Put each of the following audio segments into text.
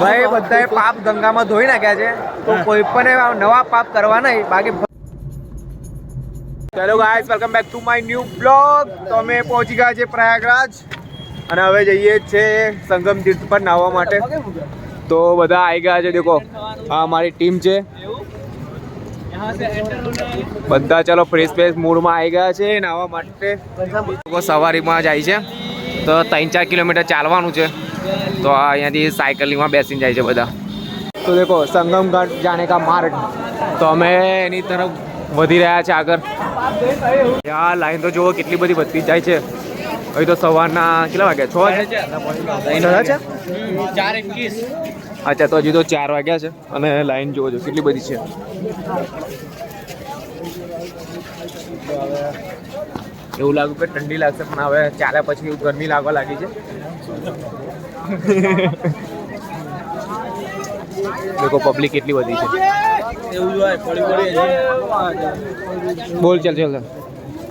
ભાઈ બધાએ પાપ ગંગામાં ધોઈ નાખ્યા છે, તો કોઈ પણ નવા પાપ કરવા નહીં. બાકી hello guys, welcome back to my new blog. તો અમે પહોંચી ગયા છે પ્રયાગરાજ અને હવે જઈએ છે સંગમ તીર્થ પર નાહવા માટે. તો બધા આવી ગયા છે, દેખો આ અમારી ટીમ છે બધા. ચલો ફ્રેશ મૂડમાં આવી ગયા છે નાહવા માટે. સવારીમાં જાય છે તો 3-4 કિલોમીટર ચાલવાનું છે, તો અહીંયાથી સાયકલિંગમાં બેસીને જાય છે બધા. તો દેખો સંગમ ઘાટ જાને કા માર્ગ, તો અમે એની તરફ વધી રહ્યા છે આગળ. યાર લાઈન તો જુઓ કેટલી બધી વધતી જાય છે. અહીં તો સવારના કેટલા વાગ્યા? 6 છે. 4:21. અચ્છા, તો હજી તો 4 વાગ્યા છે અને લાઈન જોવો છો કેટલી બધી છે. એવું લાગ્યું કે ઠંડી લાગશે, પણ હવે ચાલ્યા પછી ગરમી લાગવા લાગી છે. દેખો પબ્લિક કેટલી બધી છે. બોલ ચાલ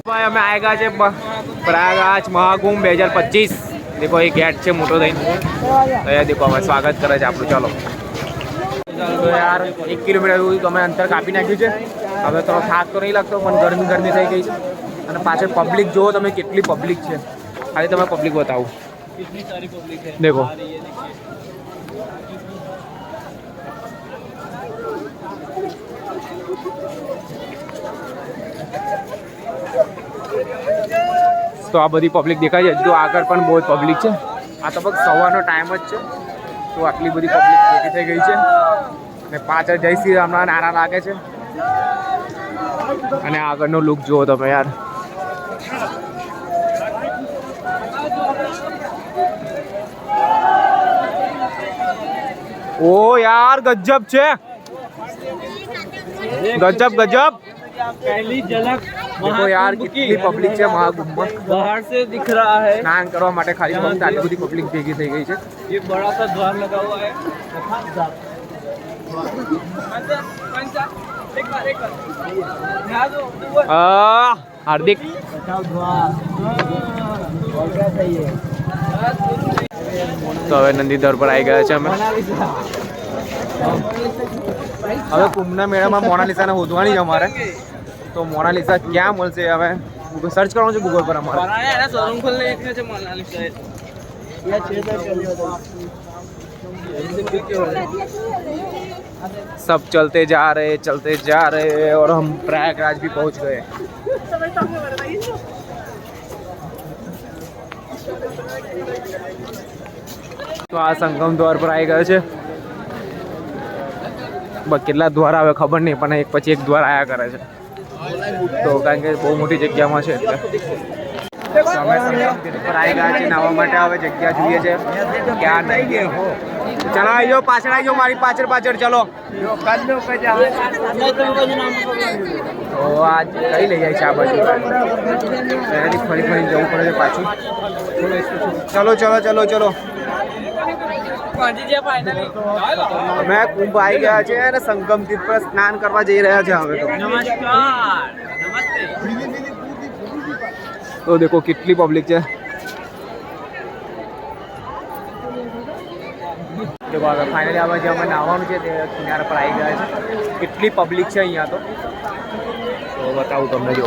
ભાઈ, અમે આવી ગયા છે પ્રયાગરાજ મહાકુંભ 2025. દેખો એ ગેટ છે મોટો થઈને, અહીંયા દેખો અમે સ્વાગત કરે છે આપણું. ચાલો તો યાર 1 કિલોમીટર એવું અમે અંતર કાપી નાખ્યું છે. હવે તો થાક તો નહીં લાગતો, પણ ગરમી થઈ ગઈ છે. અને પાછળ પબ્લિક જુઓ તમે કેટલી પબ્લિક છે. ખાલી તમે પબ્લિક બતાવો, દેખો તો આ બધી પબ્લિક દેખાય છે. જો આગળ પણ બહુ પબ્લિક છે. આ તો ફક્ત સવારનો ટાઈમ જ છે, તો આટલી બધી પબ્લિક ભેગી થઈ ગઈ છે. અને પાછળ જય શ્રી રામના નારા લાગે છે. અને આગળનો લુક જુઓ તમે યાર. ઓ યાર ગજબ છે, ગજબ. पहली झलक देखो यार कितनी पब्लिक है महाकुंभ में. बाहर से दिख रहा है. स्नान करवा માટે ખાલી ફક્ત આટલી બધી પબ્લિક ભેગી થઈ ગઈ છે. ये बड़ा सा द्वार लगा हुआ है. हार्दिक તો હવે નંદીધર પર આવી ગયા છે અમે. હવે કુંભના મેળામાં મોનાલિસાને શોધવાની છે અમારે. તો મોનાલિસા ક્યાં મળશે હવે સર્ચ કરવાનું છે ગૂગલ પર અમારે. शोरूम खोलने इतने से मोनालिसा है. सब चलते जा रहे और हम प्रयागराज भी पहुंच गए. તો આ સંગમ દ્વાર પર આવી ગયો છે. કેટલા દ્વાર આવે ખબર નહીં, પણ એક પછી એક દ્વાર આયા કરે છે. તો કારણ કે બહુ મોટી જગ્યામાં છે એટલે અમે સંગમ તીર્થ પર આવી ગયા છે નાહવા માટે. હવે જગ્યા જોઈએ છે ક્યાં નહીં. ચલો આવી જાઓ, પાછળ આવી જાઓ, મારી પાછળ ચલો. તો આ કઈ લઈ જાય છે આ બાજુ, એનાથી ફરી જવું પડે છે પાછું. ચલો અમે કુંભ આવી ગયા છે અને સંગમ તીર્થ પર સ્નાન કરવા જઈ રહ્યા છે હવે. તો દેખો કેટલી પબ્લિક છે. દેખો હવે ફાઇનલી હવે જે અમે નાહવાનું છે તે કિનારા પર આવી ગયા છે. કેટલી પબ્લિક છે અહીંયા. તો બતાવું તમને. જો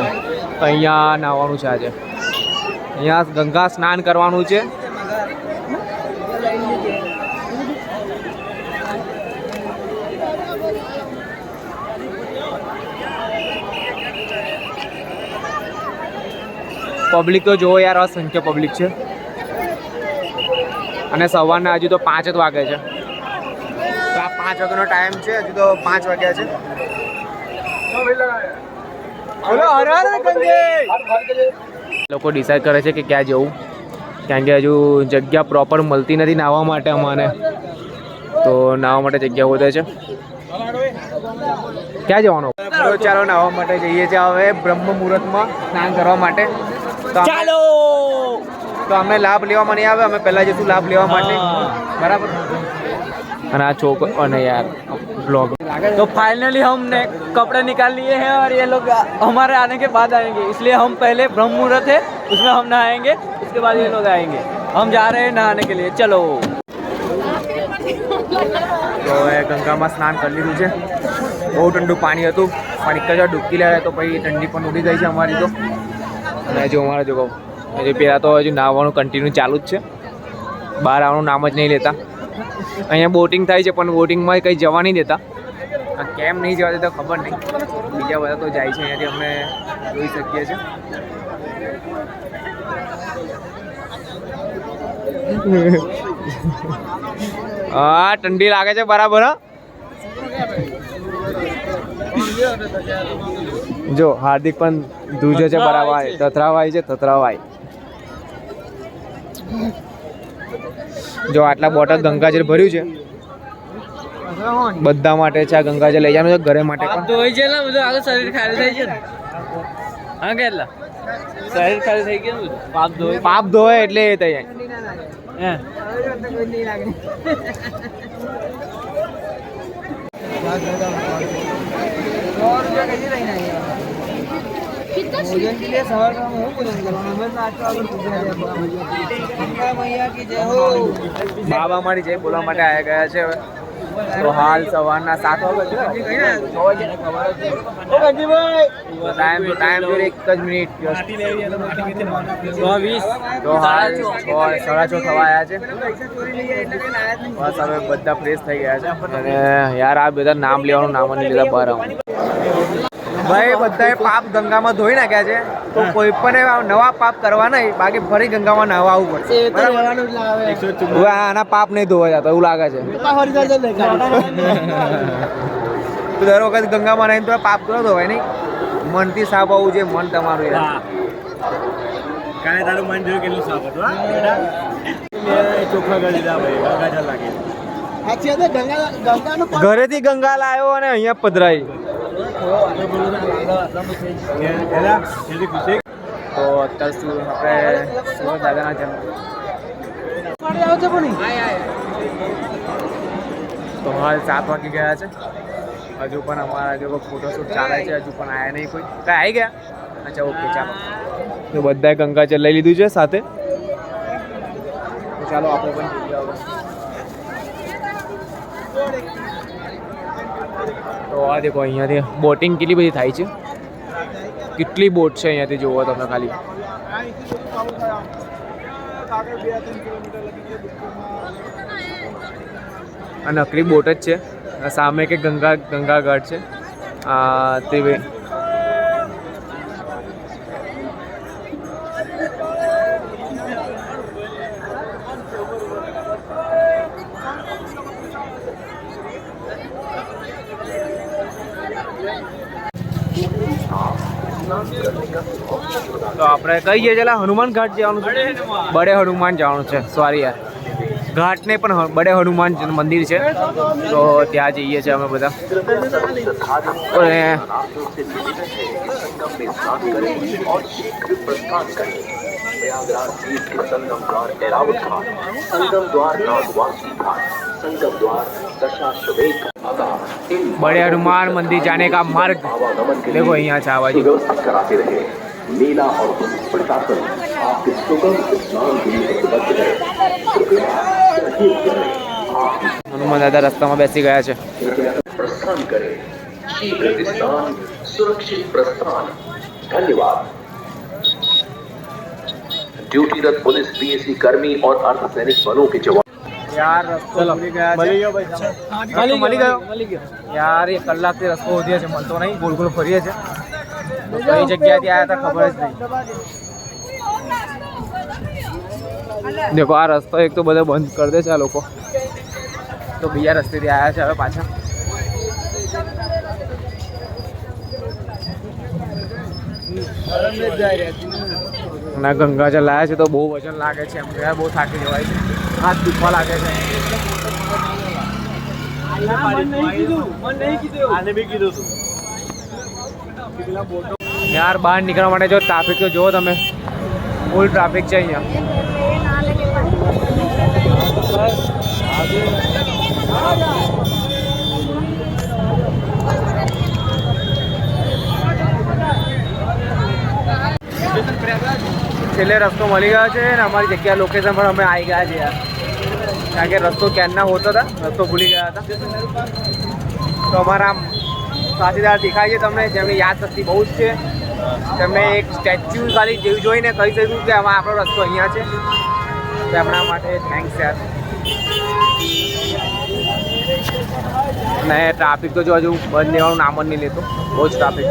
અહીંયા નાહવાનું છે આજે. અહીંયા ગંગા સ્નાન કરવાનું છે. પબ્લિક તો જોવો યાર, અસંખ્ય પબ્લિક છે. અને સવારના હજુ તો 5 જ વાગે છે. તો આ 5 વાગ્યાનો ટાઈમ છે, હજુ તો 5 વાગ્યા છે. લોકો ડિસાઈડ કરે છે કે ક્યાં જવું, કારણ કે હજુ જગ્યા પ્રોપર મળતી નથી નાહવા માટે અમને. તો નાહવા માટે જગ્યા વધે છે. ક્યાં જવાનું? ચાલો નાહવા માટે જઈએ છીએ હવે બ્રહ્મ મુહૂર્તમાં સ્નાન કરવા માટે. ચાલો. તો અમે લાભ લેવામાં નહીં આવે, અમે પહેલા જઈશું લાભ લેવા માટે. બરાબર. અને આ છોકરો અને યાર ब्लॉग। तो फाइनली हमने कपड़े निकाल लिए हैं और ये लोग हमारे आने के बाद आएंगे, इसलिए हम पहले ब्रह्म मुहूर्त है उसमें हम नहाएंगे, उसके बाद ये लोग आएंगे। हम जा रहे हैं नहाने के लिए, चलो। તો હવે ગંગામાં સ્નાન કરી લીધું છે. બહુ ઠંડુ પાણી હતું પણ એક જ વાર ડૂબકી લે તો પછી ઠંડી પણ ઉડી ગઈ છે અમારી તો. અને જો અમારે જો કહું હજી પહેલાં તો હજુ નાહવાનું કન્ટિન્યુ ચાલુ જ છે. બહાર આવવાનું નામ જ નહીં લેતા. અહીંયા બોટિંગ થાય છે પણ બોટિંગમાં કંઈ જવા નહીં દેતા. કેમ નહીં જવા દેતા ખબર નહીં. બીજા બધા તો જાય છે અહીંયાથી અમે જોઈ શકીએ છીએ. હા ઠંડી લાગે છે બરાબર. જો હાર્દિક પણ ધ્રુજો છે બરાબર. તથરાવાય છે તથરાવાય. જો આટલા બોટલ ગંગાજળ ભર્યું છે બધા માટે છે. આ ગંગાજળ લઈ જવાનું છે ઘરે માટે પણ. ધોઈ છે ને બધું આગળ શરીર ખાલી થઈ છે ને. હા કેટલા શરીર ખાલી થઈ ગયું ને પાપ ધોય એટલે એ થઈ જાય. હે भोजन के लिए सवाल का हूँ भोजन करवाना मैं नाच का अगर गंगा मैया की जय हो. બાબા મારી જય બોલવા માટે આવ્યા ગયા છે હવે. તો હાલ સવારના 7 વાગે ટાઈમ એક જ મિનિટ. તો હાલ 6:30 થવા આવ્યા છે. બસ હવે બધા ફ્રેશ થઈ ગયા છે. અને યાર આ બધા નામ લેવાનું નામ નહીં લેતા બહાર આવું. ભાઈ બધાએ પાપ ગંગામાં ધોઈ નાખ્યા છે તો કોઈ પણ નવા પાપ કરવા નહીં. બાકી ફરી ગંગામાં નાહવા આવવું પડશે. આના પાપ નહીં ધોવા જતા એવું લાગે છે. દર વખત ગંગામાં નહીં તો પાપ કરો ધોવાય નહીં. મનથી સાફ આવવું છે. મન તમારું કાલે તારું મન જોયું કેટલું સાફ હતું ચોખ્ખા કરી દીધા ભાઈ ગંગાજળ લાગે. ઘરેથી ગંગા લાવ્યો અને અહીંયા પધરાઈ. તો અત્યાર સુધી આપણે સુરત દાદાના જન્મ તો હાલ 7 વાગી ગયા છે. હજુ પણ અમારા જો ફોટોશૂટ ચાલે છે. હજુ પણ આવ્યા નહીં કોઈ. કાંઈ આવી ગયા? અચ્છા ઓકે ચાલો. તો બધાએ ગંગાજળ લઈ લીધું છે સાથે. તો ચાલો આપણે પણ જઈએ હવે. તો આ દેખો અહીંયાથી બોટિંગ કેટલી બધી થાય છે. કેટલી બોટ છે અહીંયાથી જોવો તમે ખાલી. આ નકલી બોટ જ છે. સામે કે ગંગા ઘાટ છે. ત્રિવેણી તો આપણે કઈ જઈએ છે હનુમાન ઘાટ જવાનું છે. બડે હનુમાન જવાનું છે. સોરી યાર ઘાટ નહીં પણ બડે હનુમાન મંદિર છે તો ત્યાં જઈએ છીએ અમે બધા. बड़े हनुमान मंदिर जाने का मार्ग देखो यहाँ से आवाज कराते रहे. नीला और प्रशासन आपके सुगम स्नान के लिए बच गए. हनुमान दादा रस्ता में बेसी गया है. प्रस्थान करें. शीघ्र स्नान, सुरक्षित प्रस्थान. धन्यवाद. ड्यूटीरत पुलिस, पीएसी कर्मी और अर्धसैनिक बलों के जवान. यार रस्तो મળી ગયા છે. મળી ગયો યાર. એ કલાકથી રસ્તો વધ્યો છે મળતો નહીં. ગોળ ગોળ ફરીએ છે. કઈ જગ્યાથી આવ્યા હતા ખબર જ નહીં. દેખો આ રસ્તો એક તો બધો બંધ કરી દે છે આ લોકો. તો બીજા રસ્તેથી આવ્યા છે હવે પાછા. ના ગંગાજળ લાયા છે તો બહુ વજન લાગે છે. એમ ગયા બહુ થાકી જવાય છે. હાથ દુખવા લાગે છે. યાર બહાર નીકળવા માટે જો ટ્રાફિક તો જુઓ તમે. ફૂલ ટ્રાફિક છે અહીંયા. છેલ્લે રસ્તો મળી ગયો છે ને અમારી જગ્યા લોકેશન પર અમે આવી ગયા છે યાર. કારણ કે રસ્તો ક્યારના હોતો હતા, રસ્તો ભૂલી ગયા હતા. તો અમારા સાથીદાર દેખાય છે તમને, જેમની યાદશક્તિ બહુ જ છે. તેમને એક સ્ટેચ્યુ ખાલી જેવું જોઈને કહી શકું કે આમાં આપણો રસ્તો અહીંયા છે. તો એમના માટે થેન્ક્સ યાર. અને ટ્રાફિક તો જો હજુ બંધ લેવાનું નામ જ નહીં લેતો, બહુ જ ટ્રાફિક.